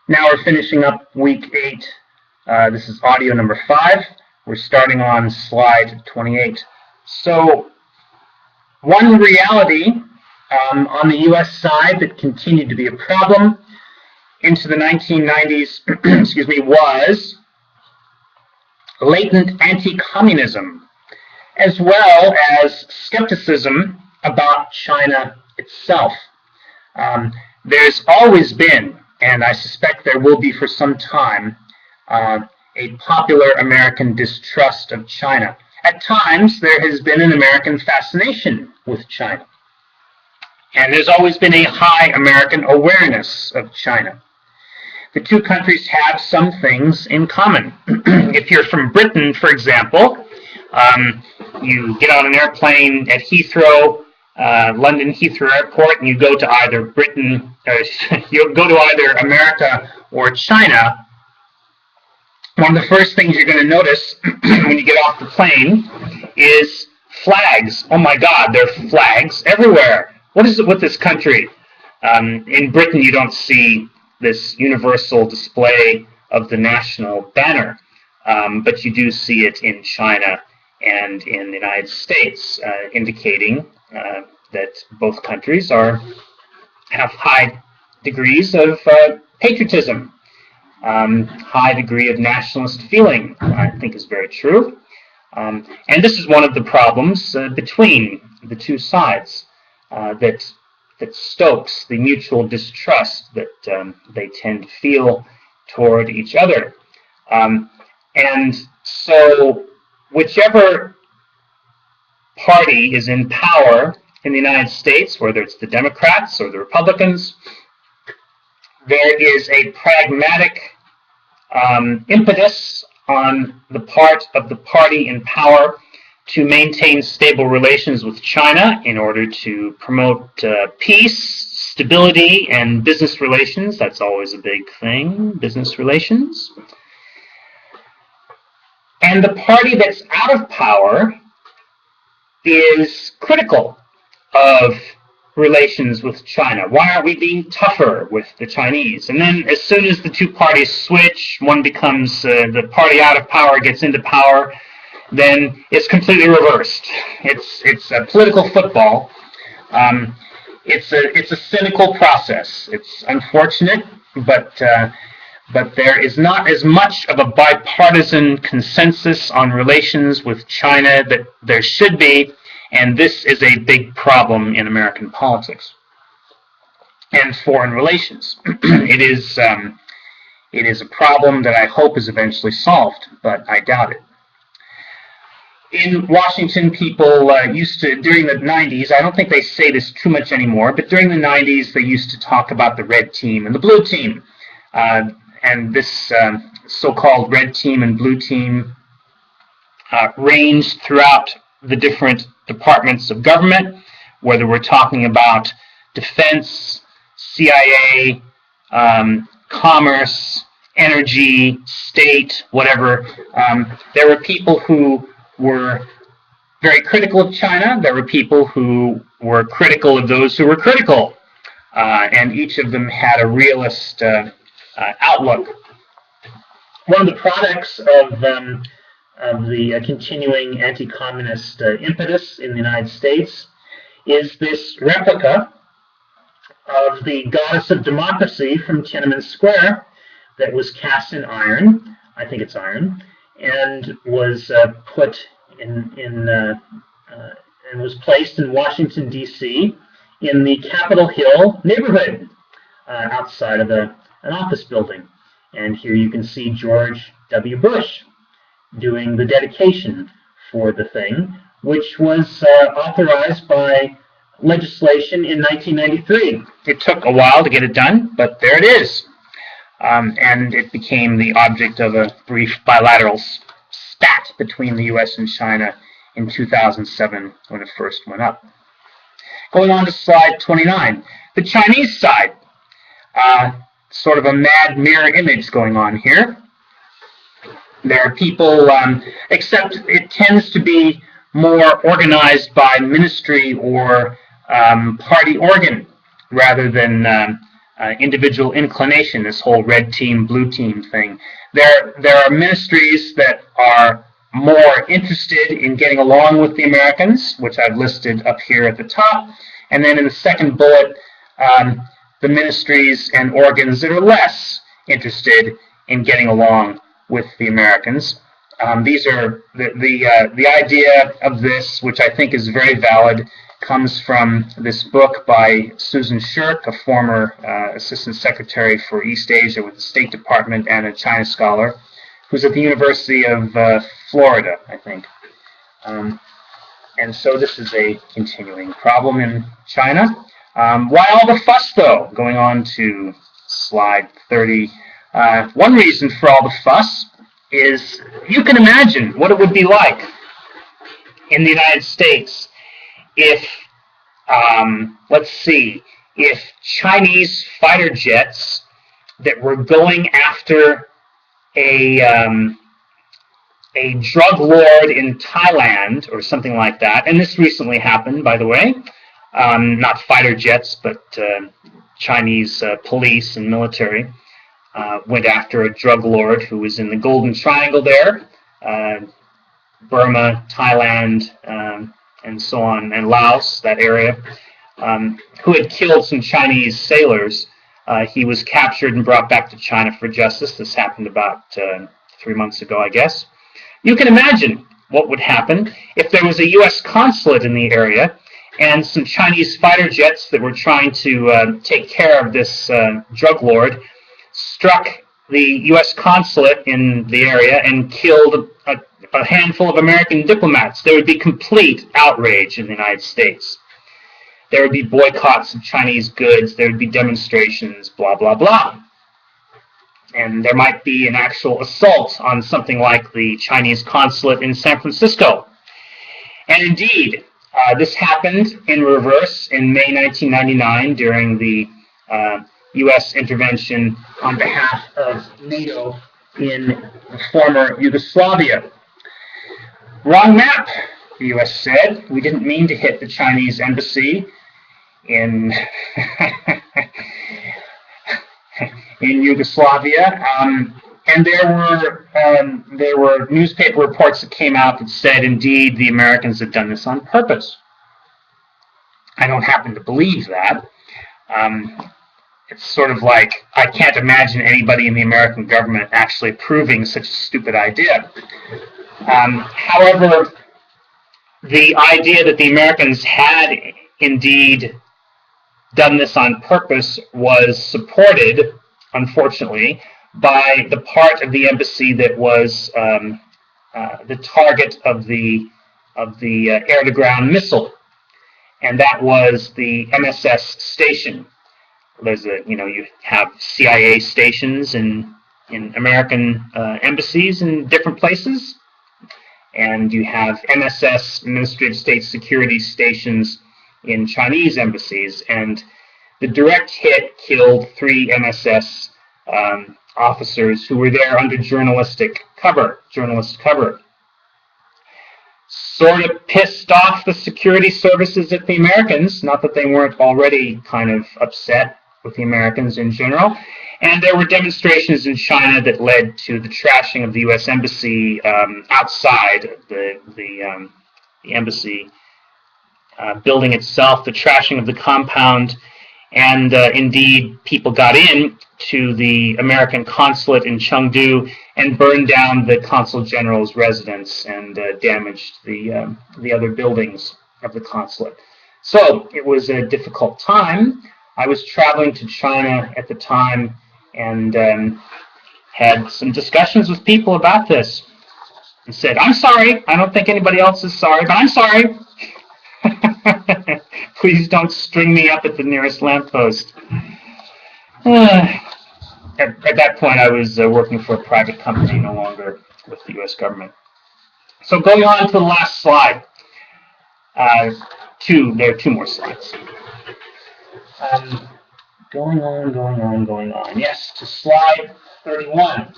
Now we're finishing up week 8. This is audio number 5. We're starting on slide 28. So one reality on the U.S. side that continued to be a problem into the 1990s was latent anti-communism, as well as skepticism about China itself. There's always been, and I suspect there will be for some time, a popular American distrust of China. At times, there has been an American fascination with China. And there's always been a high American awareness of China. The two countries have some things in common. If you're from Britain, for example, you get on an airplane at Heathrow, London Heathrow Airport, and you go to either Britain, or you go to either America or China. One of the first things you're going to notice when you get off the plane is flags. Oh my God, there are flags everywhere. What is it with this country? In Britain, you don't see this universal display of the national banner, but you do see it in China and in the United States, indicating that both countries have high degrees of patriotism, high degree of nationalist feeling, I think is very true. And this is one of the problems between the two sides that stokes the mutual distrust that they tend to feel toward each other. And so whichever party is in power in the United States, whether it's the Democrats or the Republicans, there is a pragmatic impetus on the part of the party in power to maintain stable relations with China in order to promote peace, stability, and business relations. That's always a big thing, business relations. And the party that's out of power is critical of relations with China. Why aren't we being tougher with the Chinese? And then as soon as the two parties switch, one becomes, the party out of power gets into power, then it's completely reversed. It's a political football. It's a cynical process. It's unfortunate, but there is not as much of a bipartisan consensus on relations with China that there should be, and this is a big problem in American politics and foreign relations. It is a problem that I hope is eventually solved, but I doubt it. In Washington, people used to, during the 90s, I don't think they say this too much anymore, but during the 90s, they used to talk about the red team and the blue team. And this so-called red team and blue team ranged throughout the different departments of government, whether we're talking about defense, CIA, commerce, energy, state, whatever. There were people who were very critical of China. There were people who were critical of those who were critical. And each of them had a realist outlook. One of the products of the continuing anti-communist impetus in the United States is this replica of the goddess of democracy from Tiananmen Square that was cast in iron, I think it's iron, and was put and was placed in Washington, D.C. in the Capitol Hill neighborhood outside of an office building. And here you can see George W. Bush doing the dedication for the thing, which was authorized by legislation in 1993. It took a while to get it done, but there it is. And it became the object of a brief bilateral spat between the U.S. and China in 2007 when it first went up. Going on to slide 29. The Chinese side. Sort of a mad mirror image going on here. There are people, except it tends to be more organized by ministry or party organ rather than individual inclination, this whole red team, blue team thing. There are ministries that are more interested in getting along with the Americans, which I've listed up here at the top. And then in the second bullet, the ministries and organs that are less interested in getting along with the Americans. These are the idea of this, which I think is very valid, comes from this book by Susan Shirk, a former assistant secretary for East Asia with the State Department and a China scholar, who's at the University of Florida, I think. And so this is a continuing problem in China. Why all the fuss, though? Going on to slide 30. One reason for all the fuss is you can imagine what it would be like in the United States if, let's see, if Chinese fighter jets that were going after a drug lord in Thailand or something like that, and this recently happened, by the way, not fighter jets, but Chinese police and military, went after a drug lord who was in the Golden Triangle there, Burma, Thailand, and so on, and Laos, that area, who had killed some Chinese sailors. He was captured and brought back to China for justice. This happened about 3 months ago, I guess. You can imagine what would happen if there was a U.S. consulate in the area and some Chinese fighter jets that were trying to take care of this drug lord struck the U.S. consulate in the area and killed a handful of American diplomats. There would be complete outrage in the United States. There would be boycotts of Chinese goods. There would be demonstrations, blah, blah, blah. And there might be an actual assault on something like the Chinese consulate in San Francisco. And indeed, this happened in reverse in May 1999 during the U.S. intervention on behalf of NATO in the former Yugoslavia. Wrong map, the U.S. said. We didn't mean to hit the Chinese embassy in in Yugoslavia. And there were newspaper reports that came out that said, indeed, the Americans had done this on purpose. I don't happen to believe that. It's sort of like, I can't imagine anybody in the American government actually approving such a stupid idea. However, the idea that the Americans had indeed done this on purpose was supported, unfortunately, by the part of the embassy that was the target of the air-to-ground missile, and that was the MSS station. There's you have CIA stations in American embassies in different places, and you have MSS, Ministry of State Security stations in Chinese embassies, and the direct hit killed 3 MSS officers who were there under journalist cover. Sort of pissed off the security services at the Americans, not that they weren't already kind of upset with the Americans in general. And there were demonstrations in China that led to the trashing of the U.S. Embassy outside the embassy building itself, the trashing of the compound, and indeed people got in to the American consulate in Chengdu and burned down the consul general's residence and damaged the other buildings of the consulate. So it was a difficult time. I was traveling to China at the time and had some discussions with people about this and said, I'm sorry, I don't think anybody else is sorry, but I'm sorry. Please don't string me up at the nearest lamppost. At that point, I was working for a private company, no longer with the U.S. government. So going on to the last slide. There are 2 more slides. Going on. Yes, to slide 31.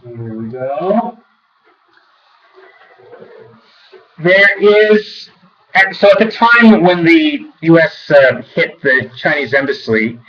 Here we go. There is And so at the time when the U.S. Hit the Chinese embassy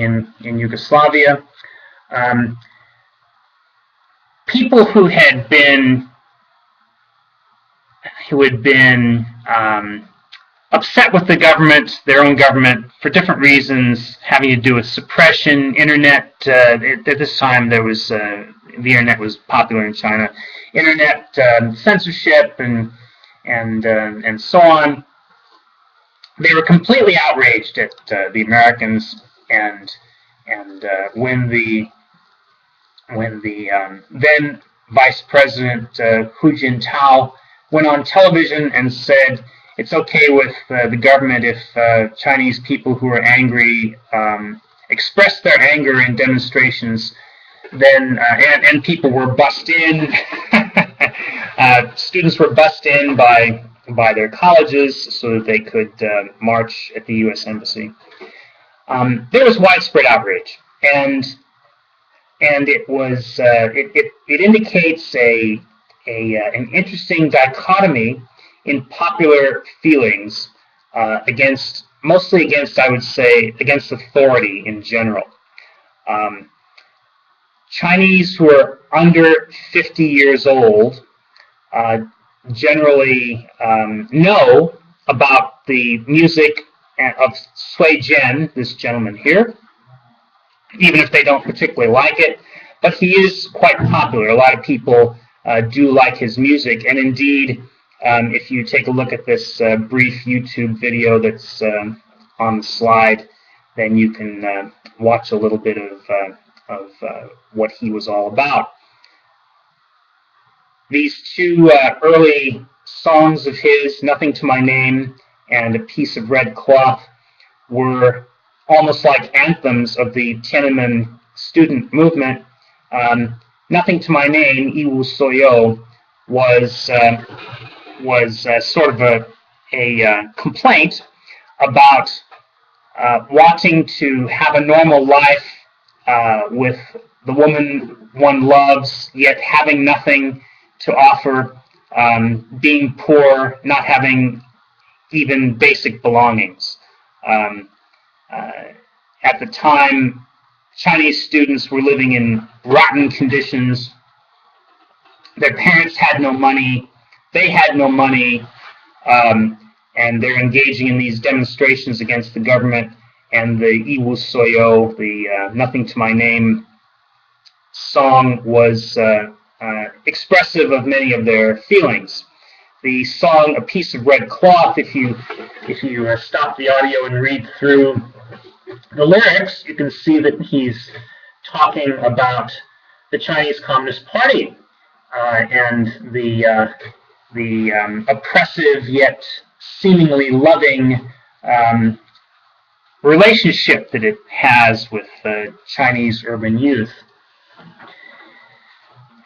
in Yugoslavia, um, people who had been upset with the government, their own government, for different reasons, having to do with suppression, internet. At this time, there was the internet was popular in China, internet censorship and so on. They were completely outraged at the Americans, and when the then Vice President Hu Jintao went on television and said it's okay with the government if Chinese people who are angry express their anger in demonstrations, then and people were bussed in. Students were bussed in by their colleges so that they could march at the U.S. Embassy. There was widespread outrage, and it indicates an interesting dichotomy in popular feelings mostly against, I would say, against authority in general. Chinese who are under 50 years old generally know about the music of Sui Jian, this gentleman here, even if they don't particularly like it. But he is quite popular. A lot of people do like his music, and indeed, if you take a look at this brief YouTube video that's on the slide, then you can watch a little bit of what he was all about. These two early songs of his, Nothing to My Name and A Piece of Red Cloth, were almost like anthems of the Tiananmen student movement. Nothing to My Name, Yiwu Soyo, was sort of a complaint about wanting to have a normal life with the woman one loves, yet having nothing to offer, being poor, not having even basic belongings. At the time, Chinese students were living in rotten conditions. Their parents had no money. They had no money. And they're engaging in these demonstrations against the government. And the Yiwu Soyo, the Nothing to My Name song, was expressive of many of their feelings. The song A Piece of Red Cloth, if you stop the audio and read through the lyrics, you can see that he's talking about the Chinese Communist Party and the oppressive yet seemingly loving relationship that it has with Chinese urban youth.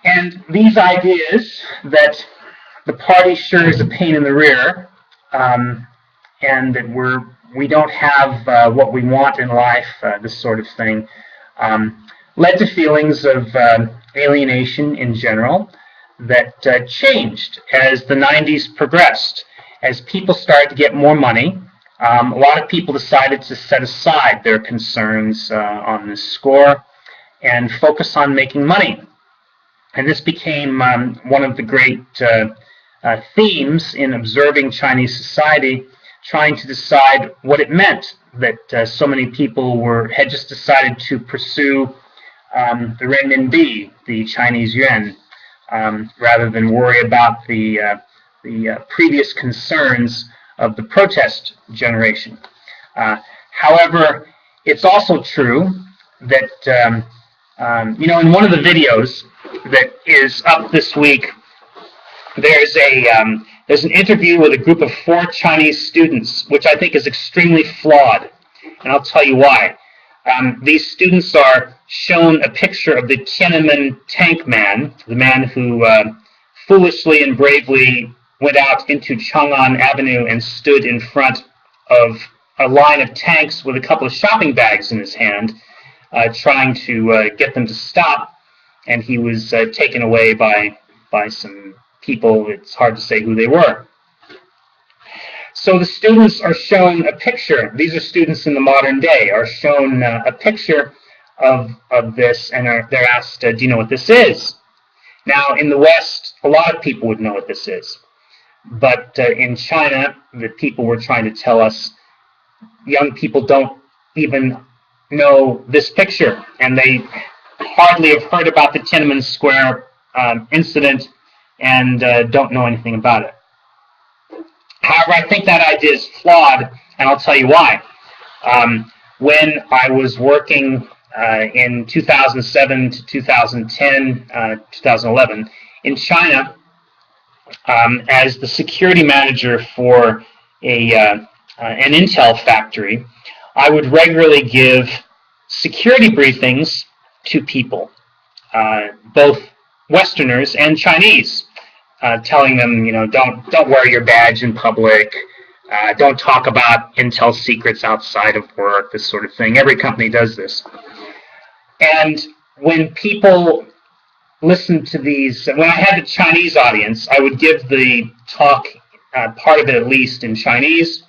And these ideas that the party sure is a pain in the rear, and that we don't have what we want in life, this sort of thing, led to feelings of alienation in general that changed as the 90s progressed. As people started to get more money, a lot of people decided to set aside their concerns on this score and focus on making money. And this became one of the great themes in observing Chinese society, trying to decide what it meant that so many people had just decided to pursue the renminbi, the Chinese yuan, rather than worry about the previous concerns of the protest generation. However, it's also true that in one of the videos that is up this week, there's an interview with a group of 4 Chinese students, which I think is extremely flawed, and I'll tell you why. These students are shown a picture of the Tiananmen tank man, the man who foolishly and bravely went out into Chang'an Avenue and stood in front of a line of tanks with a couple of shopping bags in his hand, trying to get them to stop, and he was taken away by some people. It's hard to say who they were. So the students are shown a picture. These are students in the modern day, are shown a picture of this, and they're asked, do you know what this is? Now, in the West, a lot of people would know what this is. But in China, the people were trying to tell us young people don't even know this picture, and they hardly have heard about the Tiananmen Square incident and don't know anything about it. However, I think that idea is flawed, and I'll tell you why. When I was working in 2007 to 2010, 2011 in China as the security manager for an Intel factory, I would regularly give security briefings to people, both Westerners and Chinese, telling them, don't wear your badge in public, don't talk about Intel secrets outside of work, this sort of thing. Every company does this. And when people listened to these, when I had the Chinese audience, I would give the talk, part of it at least, in Chinese.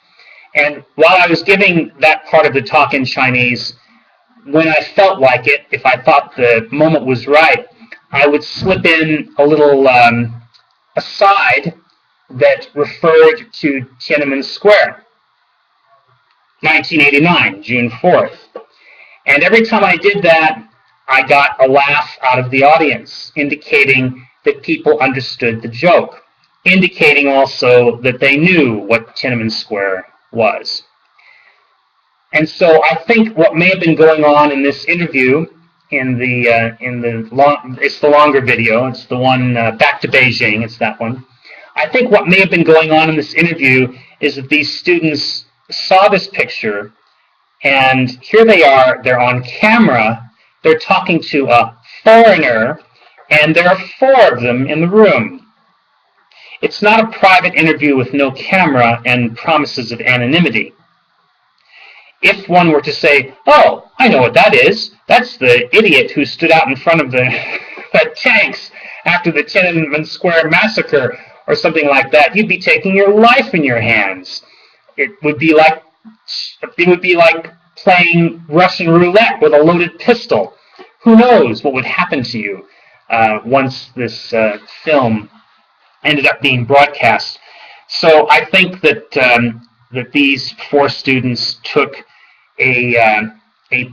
And while I was giving that part of the talk in Chinese, when I felt like it, if I thought the moment was right, I would slip in a little aside that referred to Tiananmen Square, 1989, June 4th. And every time I did that, I got a laugh out of the audience, indicating that people understood the joke, indicating also that they knew what Tiananmen Square was. And so I think what may have been going on in this interview, it's the longer video, it's the one back to Beijing, it's that one. I think what may have been going on in this interview is that these students saw this picture, and here they are, they're on camera, they're talking to a foreigner, and there are 4 of them in the room. It's not a private interview with no camera and promises of anonymity. If one were to say, oh, I know what that is, that's the idiot who stood out in front of the tanks after the Tiananmen Square massacre, or something like that, you'd be taking your life in your hands. It would be like playing Russian roulette with a loaded pistol. Who knows what would happen to you once this film ended up being broadcast. So I think that that these 4 students took a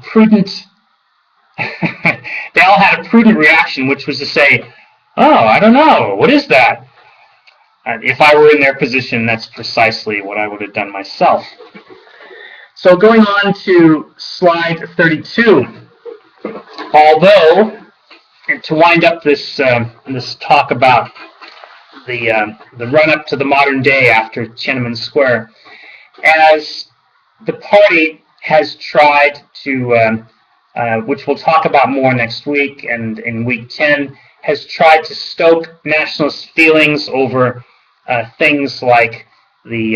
prudent, they all had a prudent reaction, which was to say, oh, I don't know, what is that? If I were in their position, that's precisely what I would have done myself. So going on to slide 32, although, to wind up this talk about the run-up to the modern day after Tiananmen Square, as the party has tried to, which we'll talk about more next week and in week 10, has tried to stoke nationalist feelings over things like the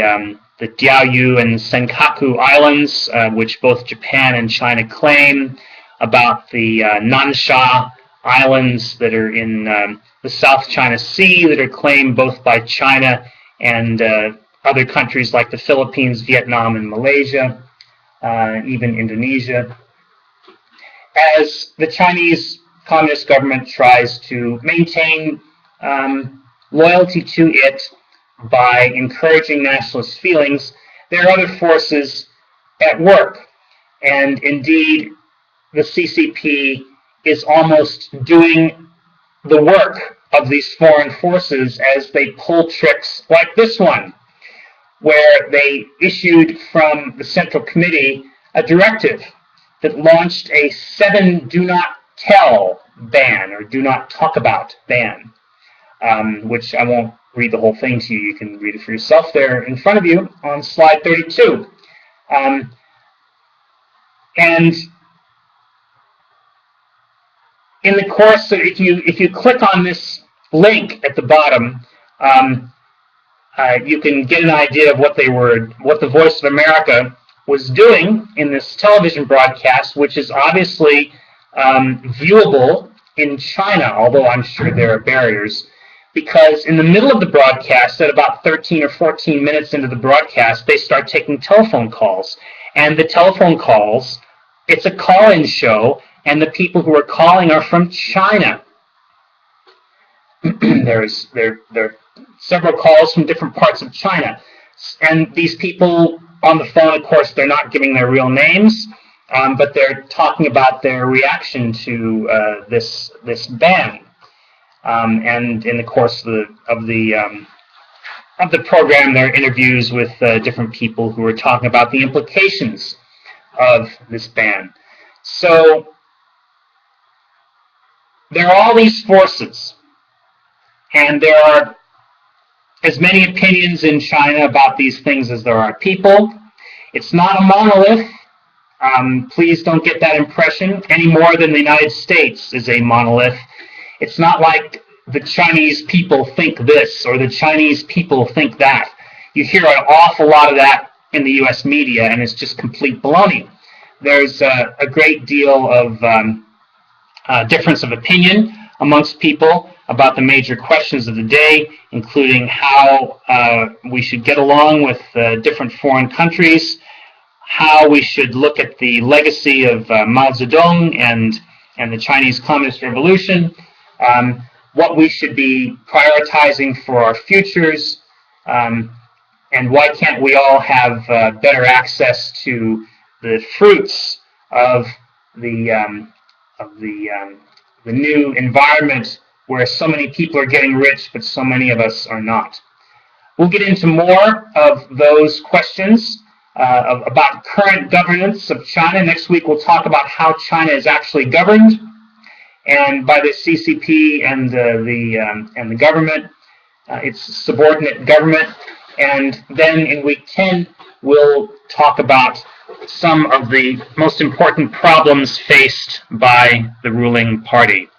Diaoyu and Senkaku Islands, which both Japan and China claim, about the Nansha Islands that are in the South China Sea that are claimed both by China and other countries like the Philippines, Vietnam, and Malaysia, even Indonesia. As the Chinese Communist government tries to maintain loyalty to it by encouraging nationalist feelings, there are other forces at work. And indeed, the CCP is almost doing the work of these foreign forces as they pull tricks like this one, where they issued from the Central Committee a directive that launched a 7 do not tell ban, or do not talk about ban, which I won't read the whole thing to you. You can read it for yourself there in front of you on slide 32. And in the course, so if you click on this link at the bottom, you can get an idea of what the Voice of America was doing in this television broadcast, which is obviously viewable in China, although I'm sure there are barriers. because in the middle of the broadcast, at about 13 or 14 minutes into the broadcast, they start taking telephone calls. And the telephone calls, it's a call-in show, and the people who are calling are from China. There are several calls from different parts of China. And these people on the phone, of course, they're not giving their real names, but they're talking about their reaction to this ban. And in the course of the program, there are interviews with different people who are talking about the implications of this ban. So there are all these forces, and there are as many opinions in China about these things as there are people. It's not a monolith. Please don't get that impression any more than the United States is a monolith. It's not like the Chinese people think this or the Chinese people think that. You hear an awful lot of that in the U.S. media, and it's just complete baloney. There's a great deal of difference of opinion amongst people about the major questions of the day, including how we should get along with different foreign countries, how we should look at the legacy of Mao Zedong and the Chinese Communist Revolution, what we should be prioritizing for our futures, and why can't we all have better access to the fruits of the new environment where so many people are getting rich, but so many of us are not. We'll get into more of those questions about current governance of China. Next week we'll talk about how China is actually governed, and by the CCP and the government, its subordinate government. And then in week 10 we'll talk about some of the most important problems faced by the ruling party.